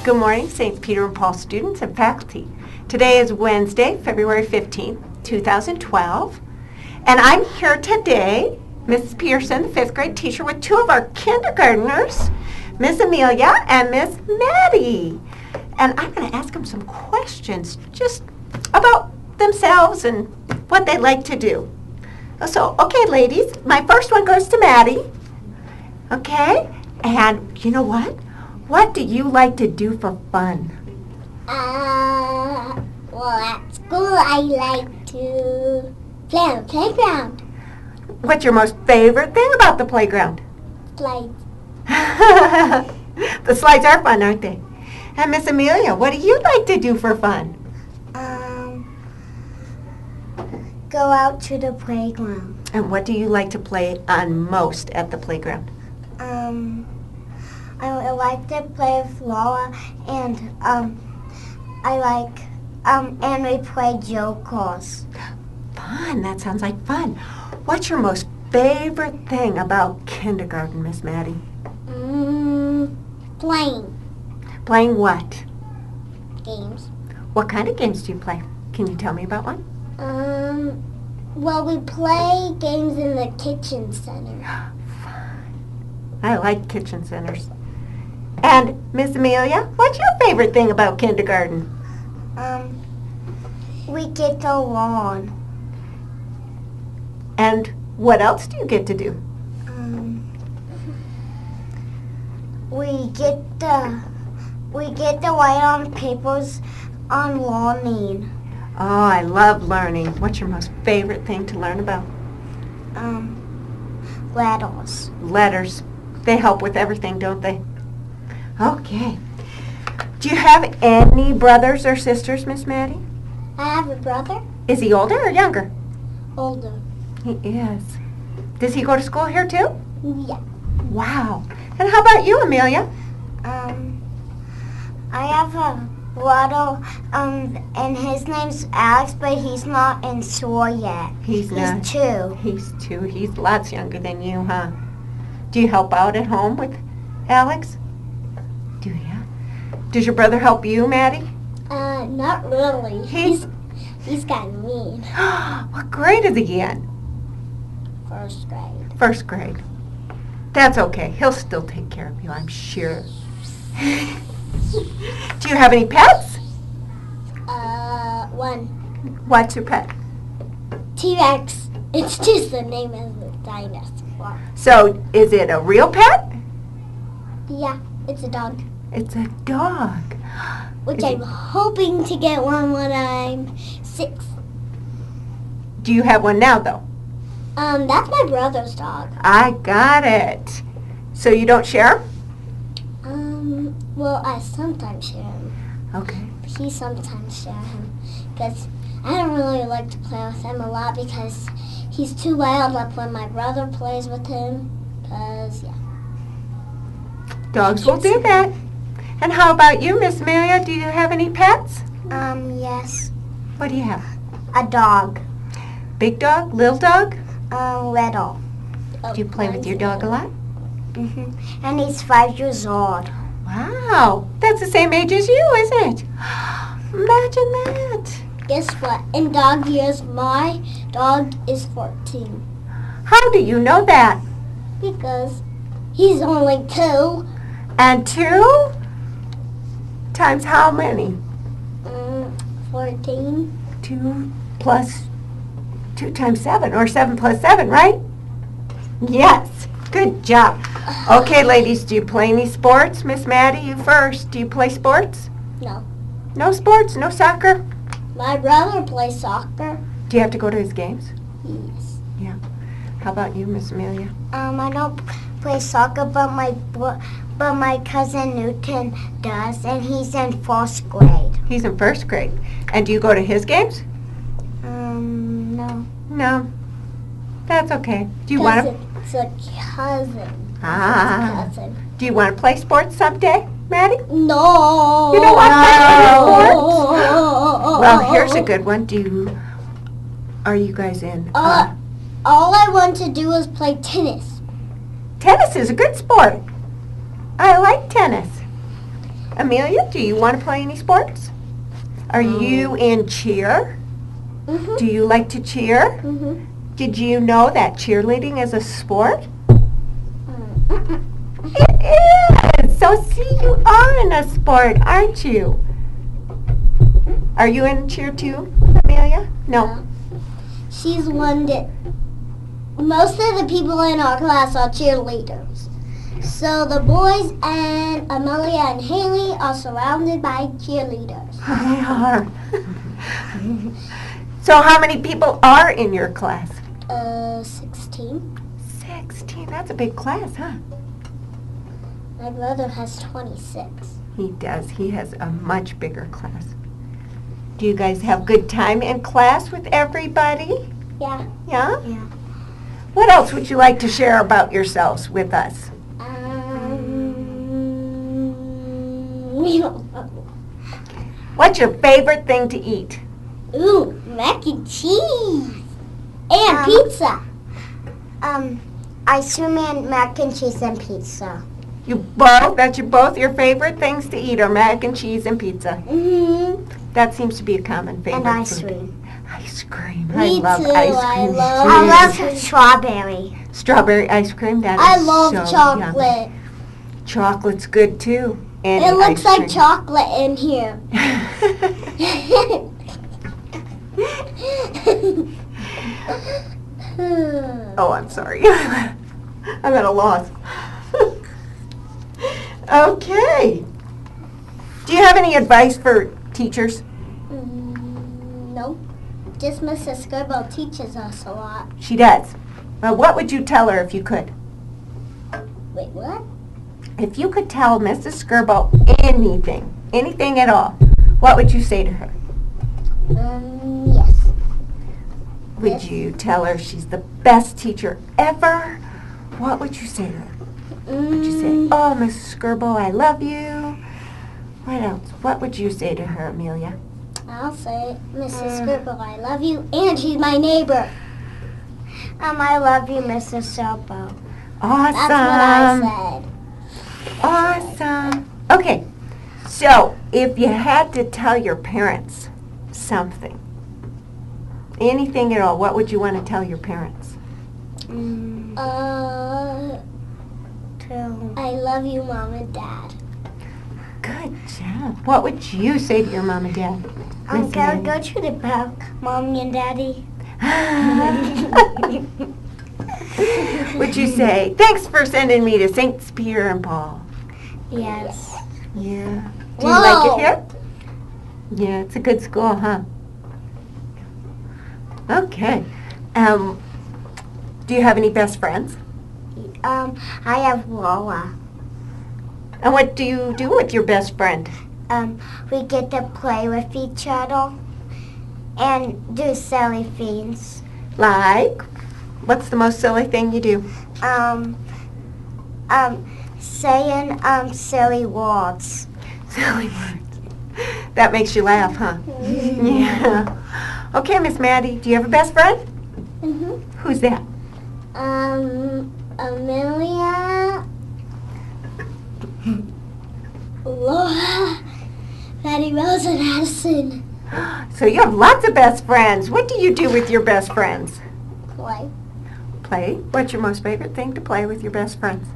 Good morning, St. Peter and Paul students and faculty. Today is Wednesday, February 15th, 2012. And I'm here today, Mrs. Pearson, the 5th grade teacher, with two of our kindergartners, Miss Amelia and Miss Maddy. And I'm going to ask them some questions just about themselves and what they like to do. So, okay, ladies, my first one goes to Maddy. Okay? And you know what? What do you like to do for fun? Well, at school I like to play on the playground. What's your most favorite thing about the playground? Slides. The slides are fun, aren't they? And Miss Amelia, what do you like to do for fun? Go out to the playground. And what do you like to play on most at the playground? I like to play with Lola, and and we play jokers. Fun, that sounds like fun. What's your most favorite thing about kindergarten, Miss Maddy? Playing Playing what? games. What kind of games do you play? Can you tell me about one? Well, we play games in the kitchen center. Fun. I like kitchen centers. And Miss Amelia, what's your favorite thing about kindergarten? We get to learn. And what else do you get to do? We get to write on papers on learning. Oh, I love learning. What's your most favorite thing to learn about? Letters. Letters. They help with everything, don't they? Okay. Do you have any brothers or sisters, Miss Maddy? I have a brother. Is he older or younger? Older. He is. Does he go to school here too? Yeah. Wow. And how about you, Amelia? I have a brother, and his name's Alex, but he's not in school yet. He's not. 2. He's 2. He's lots younger than you, huh? Do you help out at home with Alex? Do you? Does your brother help you, Maddy? Not really. He's kind of mean. What grade is he in? 1st grade. 1st grade. That's okay. He'll still take care of you, I'm sure. Do you have any pets? 1. What's your pet? T-Rex. It's just the name of the dinosaur. So, is it a real pet? Yeah, it's a dog. It's a dog. Which I'm hoping to get one when I'm 6. Do you have one now, though? That's my brother's dog. I got it. So you don't share him? Well, I sometimes share him. Okay. He sometimes share him. Because I don't really like to play with him a lot because he's too loud up when my brother plays with him. Because, yeah. Dogs will do that. And how about you, Miss Amelia? Do you have any pets? Yes. What do you have? A dog. Big dog? Little dog? Little. Do you play with your dog a lot? And he's 5 years old. Wow. That's the same age as you, isn't it? Imagine that. Guess what? In dog years, my dog is 14. How do you know that? Because he's only 2. And 2? Times how many? 14. 2 plus 2 times 7, or 7 plus 7, right? Yes. Good job. Okay, ladies, do you play any sports? Miss Maddy, you first. Do you play sports? No. No sports? No soccer? My brother plays soccer. Do you have to go to his games? Yes. Yeah. How about you, Miss Amelia? I don't play soccer, but my cousin Newton does, and he's in 1st grade. He's in 1st grade. And do you go to his games? No. No. That's okay. Do you want to? It's a cousin. Ah. Cousin. Do you want to play sports someday, Maddy? No. You don't want to play sports? Well, here's a good one. Are you guys in? All I want to do is play tennis. Tennis is a good sport. I like tennis. Amelia, do you want to play any sports? Are you in cheer? Mhm. Do you like to cheer? Mhm. Did you know that cheerleading is a sport? Mm. It is! So see, you are in a sport, aren't you? Are you in cheer too, Amelia? No. She's one that most of the people in our class are cheerleaders. So the boys and Amelia and Haley are surrounded by cheerleaders. They are. So how many people are in your class? 16. 16. That's a big class, huh? My brother has 26. He does. He has a much bigger class. Do you guys have good time in class with everybody? Yeah. Yeah? Yeah. What else would you like to share about yourselves with us? We don't know. What's your favorite thing to eat? Ooh, mac and cheese. And pizza. Ice cream and mac and cheese and pizza. You both? That's both your favorite things to eat are mac and cheese and pizza. Mm-hmm. That seems to be a common favorite And ice food. cream. Ice cream. Me I love too. ice I cream. love too. strawberry. Strawberry ice cream. That I is love so chocolate. yummy. Chocolate's good too. Any It looks ice like cream. chocolate in here. Oh, I'm sorry. I'm at a loss. Okay. Do you have any advice for teachers? No. Just Mrs. Skirbo teaches us a lot. She does. Well, what would you tell her if you could? Wait, what? If you could tell Mrs. Skirbo anything at all, what would you say to her? Yes. Would Yes. you tell her she's the best teacher ever? What would you say to her? Would you say, oh, Mrs. Skirbo, I love you? What else? What would you say to her, Amelia? I'll say, Mrs. Skirbo, I love you, and she's my neighbor. I love you, Mrs. Skirbo. Awesome. That's what I said. Awesome. Okay, so if you had to tell your parents something, anything at all, what would you want to tell your parents? I love you, Mom and Dad. Good job. What would you say to your mom and dad? I'm Miss gonna Amelia? go to the park, Mommy and Daddy. Would you say, thanks for sending me to Saints Peter and Paul? Yes. Yeah. Do you like Whoa. it here? Yeah, it's a good school, huh? Okay. Do you have any best friends? I have Lola. And what do you do with your best friend? We get to play with each other and do silly things. Like, what's the most silly thing you do? Saying silly words. Silly words. That makes you laugh, huh? Yeah. Okay, Miss Maddy, do you have a best friend? Mm-hmm. Who's that? Amelia, Laura, Maddy, Rose, and Addison. So you have lots of best friends. What do you do with your best friends? Play Play? What's your most favorite thing to play with your best friends?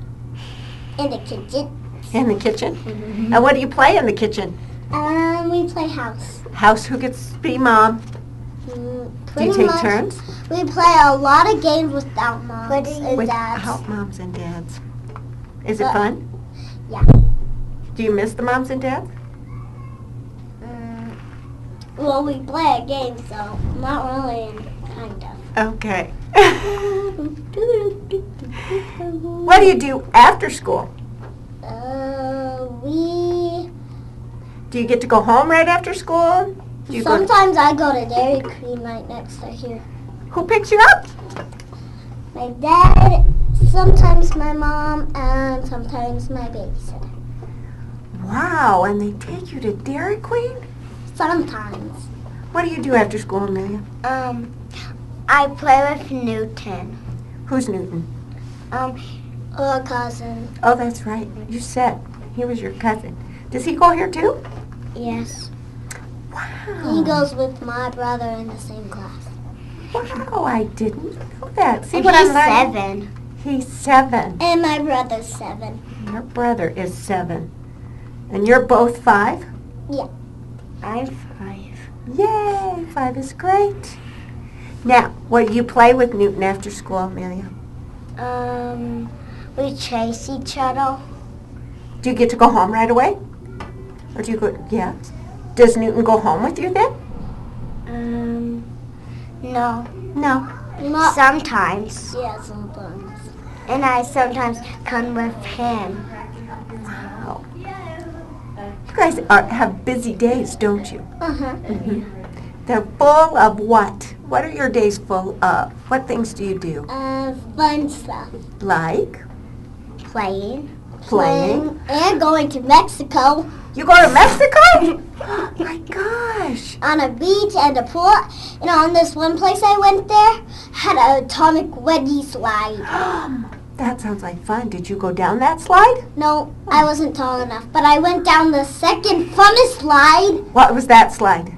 in the kitchen. In the kitchen? And what do you play in the kitchen? We play house. House, who gets to be mom? Do you take turns? We play a lot of games without moms and dads. Without moms and dads. Is it fun? Yeah. Do you miss the moms and dads? Well, we play a game, so not really, kind of. Okay. What do you do after school? Do you get to go home right after school? Do you Sometimes I go to Dairy Queen right next to here. Who picks you up? My dad, sometimes my mom, and sometimes my babysitter. Wow, and they take you to Dairy Queen? Sometimes. What do you do after school, Amelia? I play with Newton. Who's Newton? A cousin. Oh, that's right. You said he was your cousin. Does he go here too? Yes. Wow. He goes with my brother in the same class. Wow, I didn't know that. See And what he's I'm learning? 7. He's 7. And my brother's 7. Your brother is 7. And you're both 5? Yeah. I'm 5. Yay, 5 is great. Now, what do you play with Newton after school, Amelia? We chase each other. Do you get to go home right away? Or do you go, yeah. Does Newton go home with you then? No. No. Not sometimes. Yeah, sometimes. And I sometimes come with him. Wow. You guys have busy days, don't you? Uh-huh. Mm-hmm. They're full of what? What are your days full of? What things do you do? Fun stuff. Like? Playing. Playing. And going to Mexico. You go to Mexico? Oh my gosh. On a beach and a pool. And on this one place I went there, had an atomic wedgie slide. That sounds like fun. Did you go down that slide? No, I wasn't tall enough, but I went down the second funnest slide. What was that slide?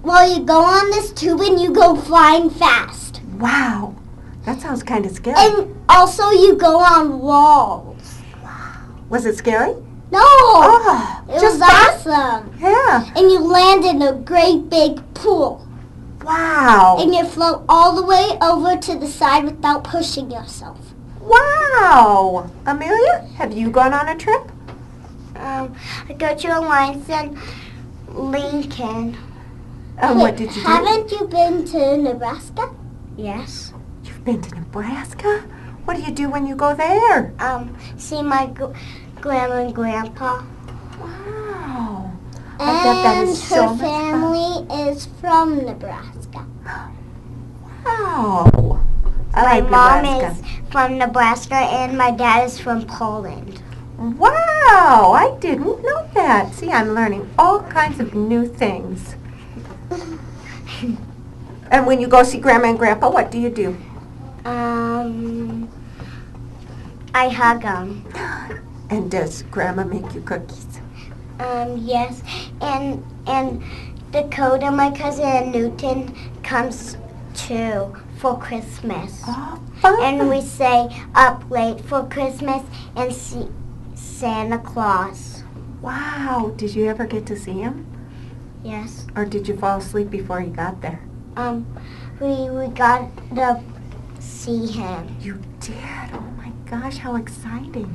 Well, you go on this tube and you go flying fast. Wow. That sounds kind of scary. And also you go on walls. Was it scary? No! Oh, It just was fun? awesome. Yeah. And you land in a great big pool. Wow. And you float all the way over to the side without pushing yourself. Wow. Amelia, have you gone on a trip? I go to Alliance and Lincoln. And what did you do? Haven't you been to Nebraska? Yes. You've been to Nebraska? What do you do when you go there? See my grandma and grandpa. Wow. I bet that is so And much her family is from Nebraska. Wow. I like My mom Nebraska. is from Nebraska and my dad is from Poland. Wow, I didn't know that. See, I'm learning all kinds of new things. And when you go see Grandma and Grandpa, what do you do? I hug them. And does Grandma make you cookies? Yes. And Dakota, my cousin, and Newton comes too for Christmas. Oh, fun. And we stay up late for Christmas and see Santa Claus. Wow, did you ever get to see him? Yes. Or did you fall asleep before you got there? We got to see him. You did? Oh my gosh, how exciting.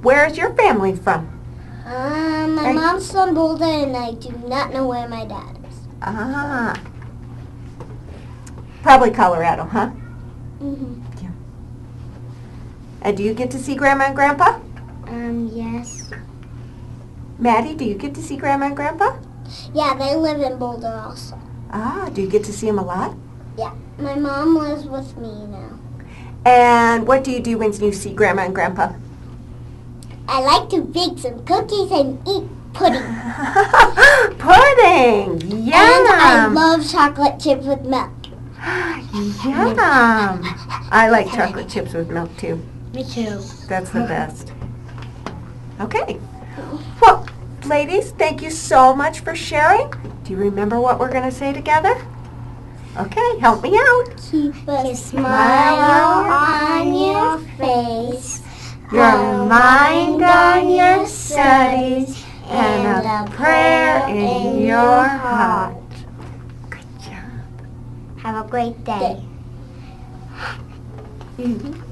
Where's your family from? My mom's from Boulder and I do not know where my dad is. Ah. Probably Colorado, huh? Mm-hmm. Yeah. And do you get to see Grandma and Grandpa? Yes. Maddie, do you get to see Grandma and Grandpa? Yeah, they live in Boulder also. Ah, do you get to see them a lot? Yeah. My mom lives with me now. And what do you do when you see Grandma and Grandpa? I like to bake some cookies and eat pudding. Pudding! Yum! And I love chocolate chips with milk. Yum! I like chocolate chips with milk too. Me too. That's the best. Okay. Well, ladies, thank you so much for sharing. Do you remember what we're going to say together? Okay, help me out. Keep a smile on your face, Your mind on your studies, and a prayer in your heart. Good job. Have a great day. Mhm.